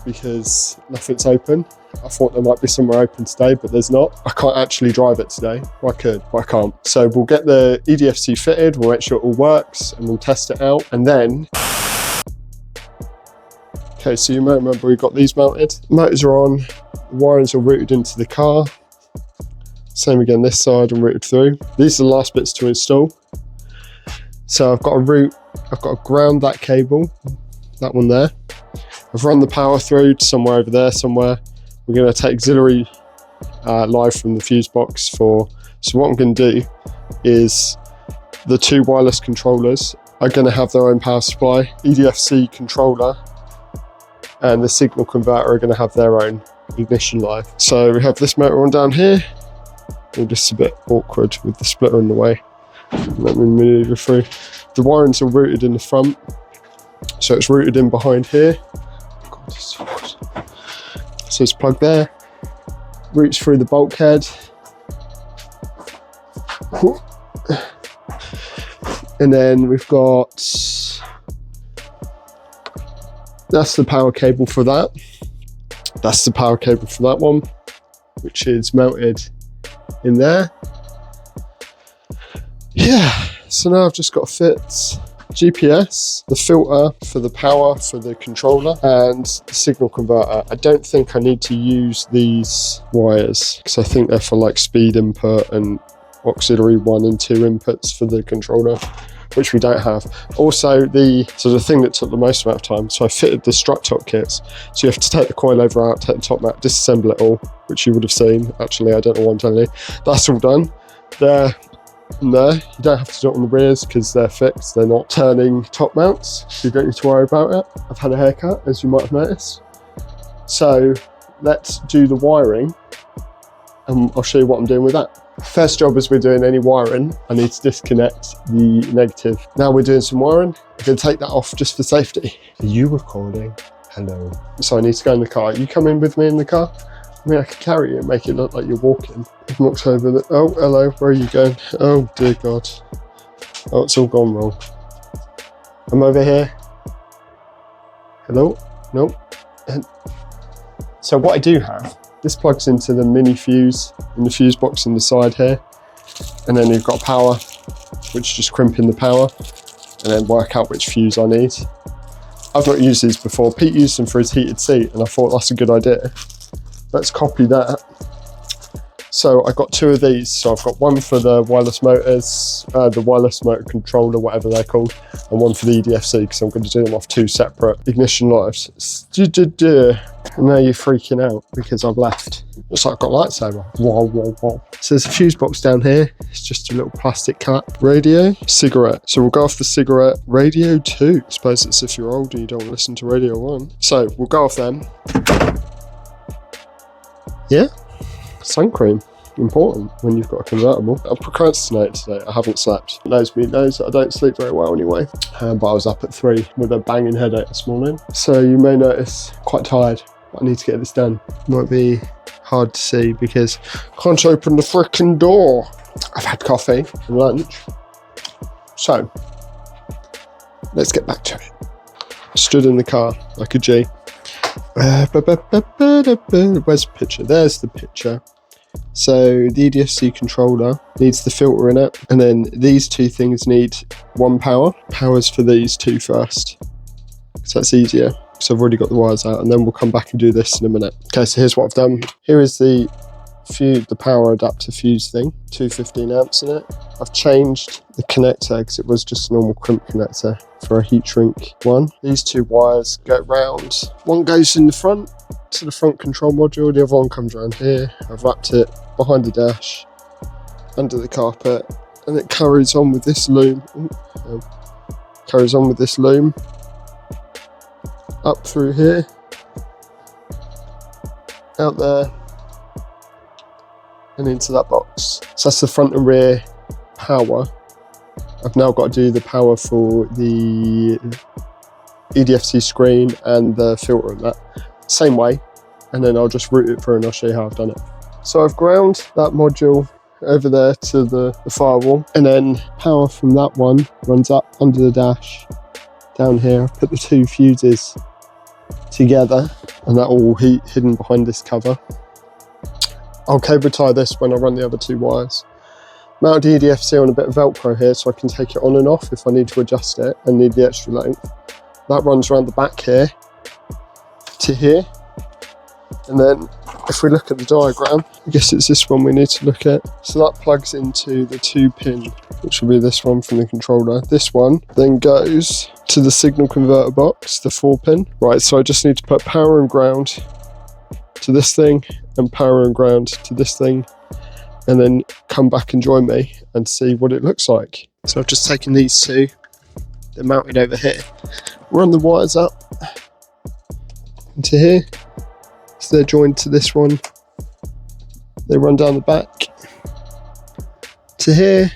because nothing's open. I thought there might be somewhere open today, but there's not. I can't actually drive it today. Well, I could, but I can't. So we'll get the EDFC fitted, we'll make sure it all works, and we'll test it out, and then... Okay, so you may remember we got these mounted. Motors are on, the wiring's all routed into the car. Same again this side and routed through. These are the last bits to install. So I've got to ground that cable, that one there. I've run the power through to somewhere over there somewhere. We're going to take auxiliary live from the fuse box so what I'm going to do is the two wireless controllers are going to have their own power supply. EDFC controller and the signal converter are going to have their own ignition live. So we have this motor on down here. All just a bit awkward with the splitter in the way. Let me maneuver through. The wiring's all routed in the front, so it's routed in behind here. God, so it's plugged there, routes through the bulkhead, and then we've got, that's the power cable for that. That's the power cable for that one, which is mounted in there. Yeah, so now I've just got to fit GPS, the filter for the power for the controller, and the signal converter. I don't think I need to use these wires because I think they're for like speed input and auxiliary 1 and 2 inputs for the controller, which we don't have. Also, the thing that took the most amount of time, so I fitted the strut top kits. So you have to take the coilover out, take the top mat, disassemble it all, which you would have seen. Actually, I don't know what I'm telling you. That's all done. There and there. You don't have to do it on the rears because they're fixed. They're not turning top mounts, so you don't need to worry about it. I've had a haircut, as you might have noticed. So let's do the wiring, and I'll show you what I'm doing with that. First job as we're doing any wiring, I need to disconnect the negative. Now we're doing some wiring. I'm going to take that off just for safety. Are you recording? Hello. So I need to go in the car. You come in with me in the car? I mean, I could carry you and make it look like you're walking. I've walked over the, oh, hello, where are you going? Oh, dear God. Oh, it's all gone wrong. I'm over here. Hello? Nope. So what I do have, this plugs into the mini fuse in the fuse box in the side here. And then you've got power, which is just crimping the power and then work out which fuse I need. I've not used these before. Pete used them for his heated seat and I thought that's a good idea. Let's copy that. So I got 2 of these. So I've got one for the wireless motors, the wireless motor controller, whatever they're called, and one for the EDFC because I'm going to do them off 2 separate ignition lives. And now you're freaking out because I've left. Looks like I've got a lightsaber. Whoa, whoa, whoa. So there's a fuse box down here. It's just a little plastic cap. Radio, cigarette. So we'll go off the cigarette. Radio 2. I suppose it's if you're old and you don't want to listen to Radio 1. So we'll go off them. Yeah, sun cream. important when you've got a convertible. I'm procrastinating today. I haven't slept. Knows me knows that I don't sleep very well anyway. But I was up at 3 with a banging headache this morning. So you may notice quite tired. But I need to get this done. Might be hard to see because I can't open the frickin' door. I've had coffee and lunch. So let's get back to it. Stood in the car like a G. Where's the picture? There's the picture. So the EDFC controller needs the filter in it, and then these two things need one power. Power's for these two first, so that's easier. So I've already got the wires out, and then we'll come back and do this in a minute. Okay, so here's what I've done. Here is the power adapter fuse thing, 215 amps in it. I've changed the connector because it was just a normal crimp connector for a heat shrink one. These two wires go round. One goes in the front to the front control module, the other one comes around here. I've wrapped it behind the dash, under the carpet, and it carries on with this loom. Up through here, out there, and into that box. So that's the front and rear power. I've now got to do the power for the EDFC screen and the filter and that. Same way, and then I'll just route it through and I'll show you how I've done it. So I've ground that module over there to the firewall, and then power from that one runs up under the dash, down here. I've put the two fuses together, and that all hidden behind this cover. I'll cable tie this when I run the other two wires. Mount the EDFC on a bit of Velcro here so I can take it on and off if I need to adjust it and need the extra length. That runs around the back here to here. And then if we look at the diagram, I guess it's this one we need to look at. So that plugs into the 2-pin, which will be this one from the controller. This one then goes to the signal converter box, the 4-pin. Right, so I just need to put power and ground to this thing and power and ground to this thing, and then come back and join me and see what it looks like. So I've just taken these two, they're mounted over here. Run the wires up into here. So they're joined to this one. They run down the back to here,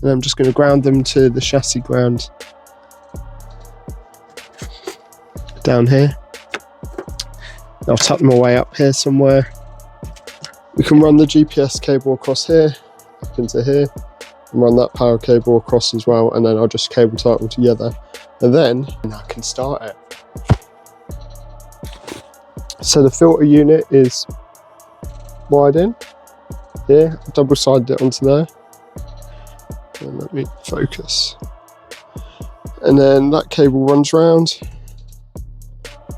and I'm just going to ground them to the chassis ground down here. I'll tuck them away up here somewhere. We can run the GPS cable across here, up into here, and run that power cable across as well, and then I'll just cable tie it all together, and then I can start it. So the filter unit is wired in here, double-sided it onto there, and let me focus. And then that cable runs round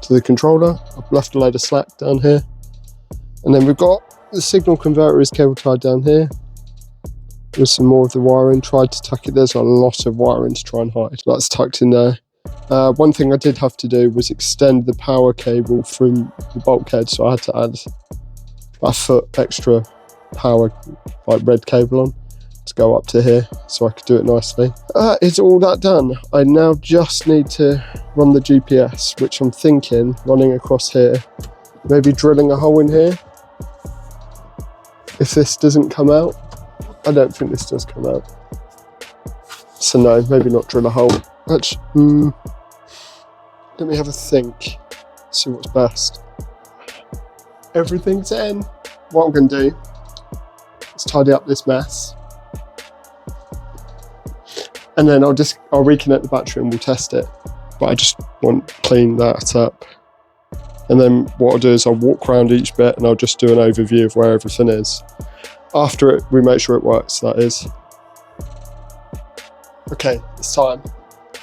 to the controller. I've left a load of slack down here, and then we've got the signal converter is cable tied down here with some more of the wiring. Tried to tuck it, there's a lot of wiring to try and hide. That's tucked in there. One thing I did have to do was extend the power cable from the bulkhead, so I had to add a foot extra power, like red cable on, to go up to here so I could do it nicely. Is all that done? I now just need to run the GPS, which I'm thinking running across here, maybe drilling a hole in here. If this doesn't come out, I don't think this does come out. So no, maybe not drill a hole. Actually, let me have a think, see what's best. Everything's in. What I'm going to do is tidy up this mess, and then I'll reconnect the battery and we'll test it. But I just want to clean that up. And then what I'll do is I'll walk around each bit and I'll just do an overview of where everything is. After it, we make sure it works, that is. Okay, it's time.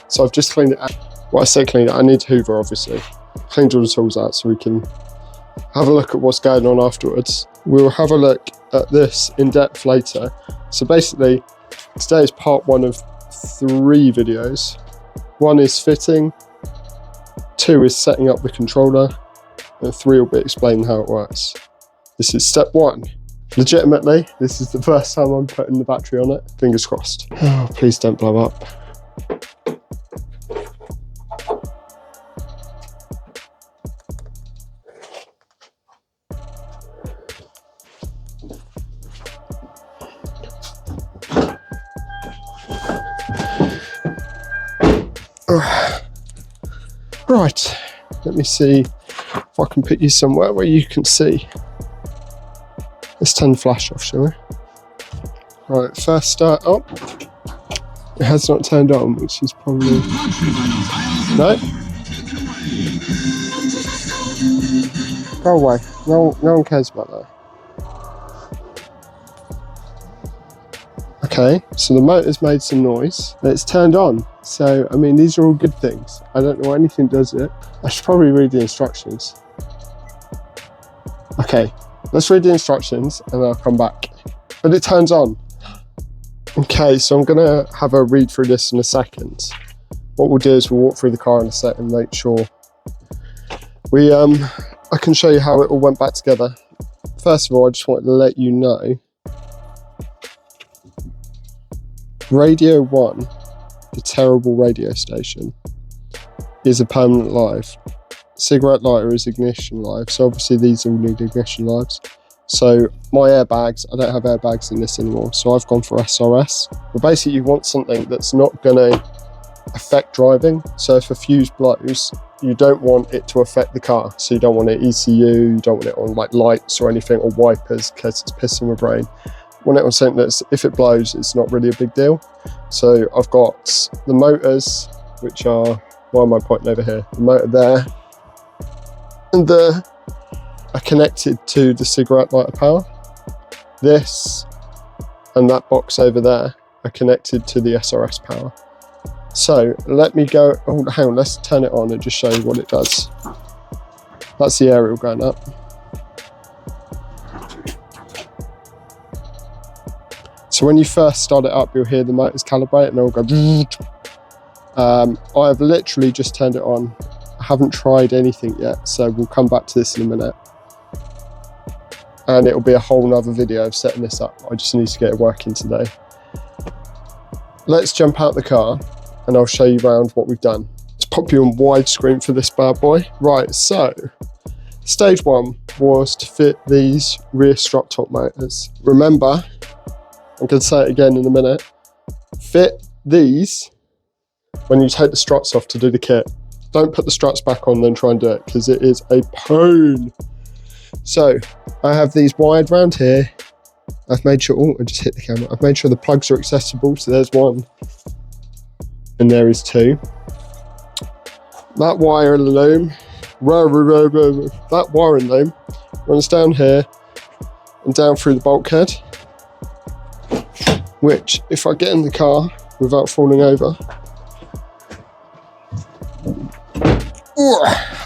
So I've just cleaned it out. Well, I say clean it, I need to hoover, obviously. Cleaned all the tools out so we can have a look at what's going on afterwards. We'll have a look at this in depth later. So basically, today is part 1 of 3 videos. 1 is fitting, 2 is setting up the controller, and 3 will be explaining how it works. This is step 1. Legitimately, this is the first time I'm putting the battery on it. Fingers crossed. Oh, please don't blow up. Right, let me see if I can put you somewhere where you can see. Let's turn the flash off, shall we? Right, first start up. It has not turned on, which is probably... No? Go away. No one cares about that. Okay, so the motor's made some noise. It's turned on. So, I mean, these are all good things. I don't know why anything does it. I should probably read the instructions. Okay, let's read the instructions and then I'll come back. But it turns on. Okay, so I'm gonna have a read through this in a second. What we'll do is we'll walk through the car in a sec and make sure I can show you how it all went back together. First of all, I just wanted to let you know, Radio 1, the terrible radio station, is a permanent live. Cigarette lighter is ignition live, so obviously these all need ignition lives. So my airbags, I don't have airbags in this anymore, so I've gone for SRS. But basically you want something that's not going to affect driving. So if a fuse blows, you don't want it to affect the car. So you don't want it ECU, you don't want it on like lights or anything, or wipers, in case it's pissing my brain. Want it on something that's, if it blows, it's not really a big deal. So I've got the motors, which are, why am I pointing over here? The motor there, and are connected to the cigarette lighter power. This and that box over there are connected to the SRS power. So let me go, oh, hang on, let's turn it on and just show you what it does. That's the aerial going up. So when you first start it up, you'll hear the motors calibrate and they'll go. I've literally just turned it on. I haven't tried anything yet, so we'll come back to this in a minute. And it'll be a whole nother video of setting this up. I just need to get it working today. Let's jump out the car and I'll show you around what we've done. Let's pop you on widescreen for this bad boy. Right, so stage one was to fit these rear strut top motors. Remember, I'm going to say it again in a minute, fit these when you take the struts off to do the kit. Don't put the struts back on then try and do it, because it is a pain. So I have these wired round here. I've made sure, oh, I just hit the camera. I've made sure the plugs are accessible. So there's one and there is two. That wire loom, that wiring loom runs down here and down through the bulkhead, which if I get in the car without falling over,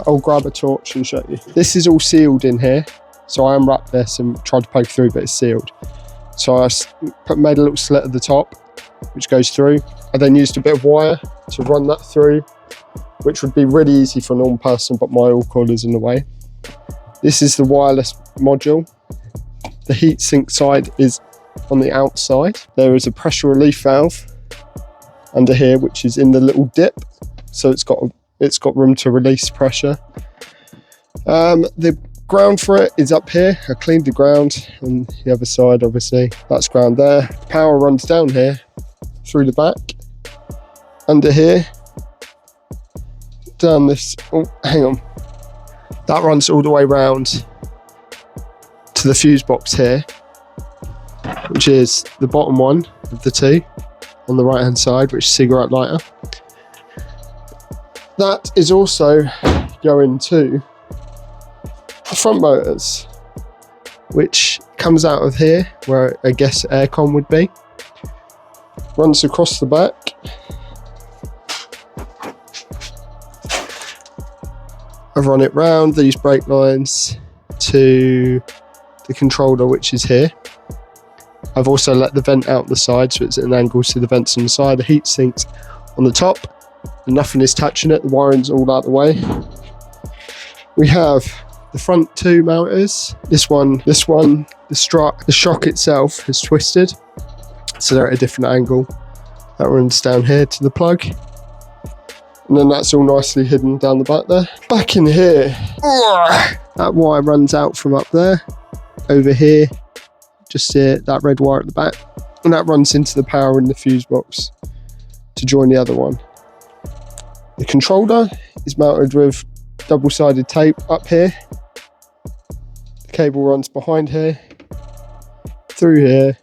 I'll grab a torch and show you. This is all sealed in here. So I unwrapped this and tried to poke through, but it's sealed. So I made a little slit at the top, which goes through. I then used a bit of wire to run that through, which would be really easy for a normal person, but my oil coil is in the way. This is the wireless module. The heatsink side is on the outside. There is a pressure relief valve under here, which is in the little dip. So it's got room to release pressure. The ground for it is up here. I cleaned the ground on the other side, obviously. That's ground there. Power runs down here, through the back, under here, down this, oh, hang on. That runs all the way round to the fuse box here, which is the bottom one of the two on the right hand side, which is cigarette lighter. That is also going to the front motors, which comes out of here where I guess aircon would be, runs across the back, I've run it round these brake lines to the controller, which is here. I've also let the vent out the side, so it's at an angle to the vents on the side. The heat sinks on the top, and nothing is touching it. The wiring's all out the way. We have the front two motors. This one, the strut, the shock itself is twisted, so they're at a different angle. That runs down here to the plug. And then that's all nicely hidden down the back there. Back in here, that wire runs out from up there, over here, just here, that red wire at the back. And that runs into the power in the fuse box to join the other one. The controller is mounted with double-sided tape up here. The cable runs behind here, through here,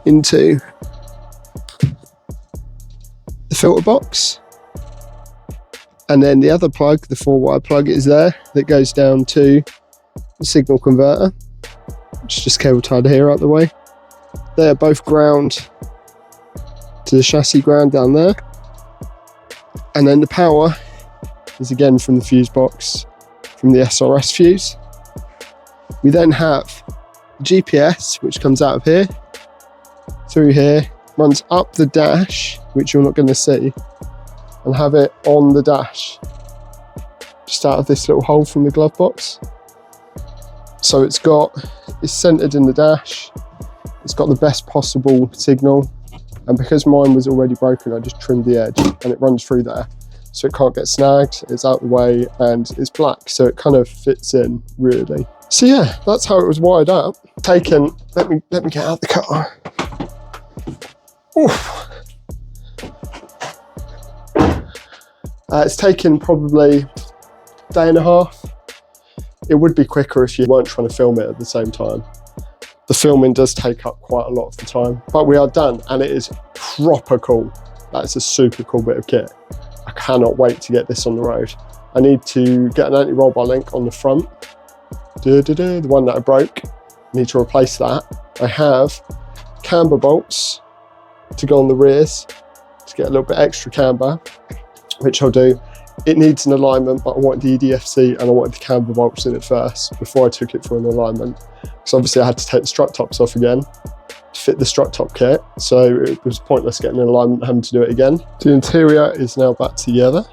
into the filter box. And then the other plug, the 4-wire plug, is there that goes down to the signal converter, which is just cable tied here out the way. They are both ground to the chassis ground down there. And then the power is again from the fuse box, from the SRS fuse. We then have GPS, which comes out of here, through here, runs up the dash, which you're not going to see, and have it on the dash, just out of this little hole from the glove box. So it's centered in the dash, it's got the best possible signal, and because mine was already broken, I just trimmed the edge and it runs through there. So it can't get snagged, it's out the way, and it's black, so it kind of fits in really. So yeah, that's how it was wired up. Taken, let me get out the car. Oof. It's taken probably a day and a half. It would be quicker if you weren't trying to film it at the same time. The filming does take up quite a lot of the time, but we are done, and it is proper cool. That's a super cool bit of kit. I cannot wait to get this on the road. I need to get an anti-roll bar link on the front. The one that I broke. I need to replace that. I have camber bolts to go on the rears to get a little bit extra camber, which I'll do. It needs an alignment, but I wanted the EDFC and I wanted the camber bolts in it first before I took it for an alignment. So obviously I had to take the strut tops off again to fit the strut top kit, so it was pointless getting an alignment and having to do it again. The interior is now back together.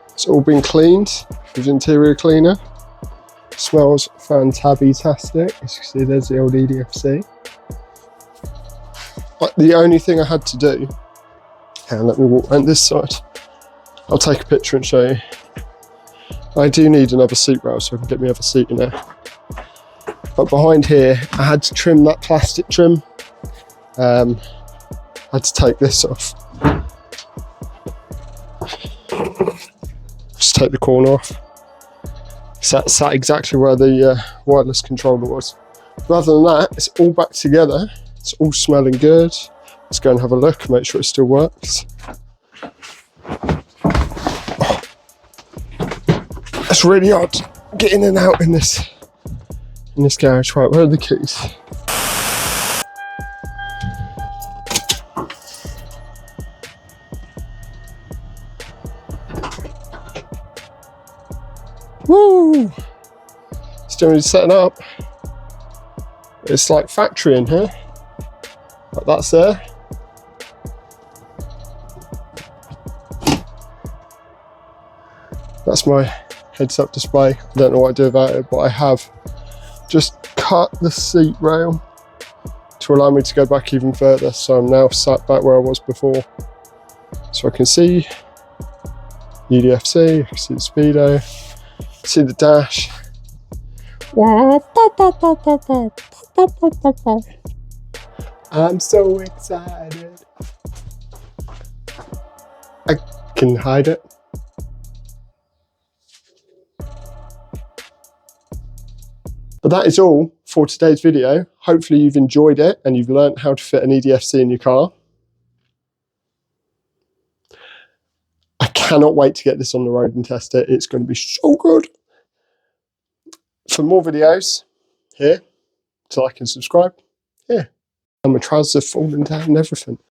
It's all been cleaned with interior cleaner. Smells fantabby-tastic. As you can see, there's the old EDFC. But the only thing I had to do, let me walk around this side. I'll take a picture and show you. I do need another seat rail so I can get my other seat in there. But behind here, I had to trim that plastic trim. I had to take this off. Just take the corner off. So that sat exactly where the wireless controller was. Rather than that, it's all back together. It's all smelling good. Let's go and have a look, make sure it still works. Oh. It's really odd getting in and out in this garage. Right, where are the keys? Woo! Still need setting up. It's like factory in here. Like that's there. That's my heads-up display. I don't know what I do about it, but I have just cut the seat rail to allow me to go back even further. So I'm now sat back where I was before. So I can see EDFC, I can see the speedo, see the dash. I'm so excited. I can hide it. But that is all for today's video. Hopefully you've enjoyed it and you've learned how to fit an EDFC in your car. I cannot wait to get this on the road and test it. It's going to be so good. For more videos, here, so like and subscribe, here. And my trousers have fallen down and everything.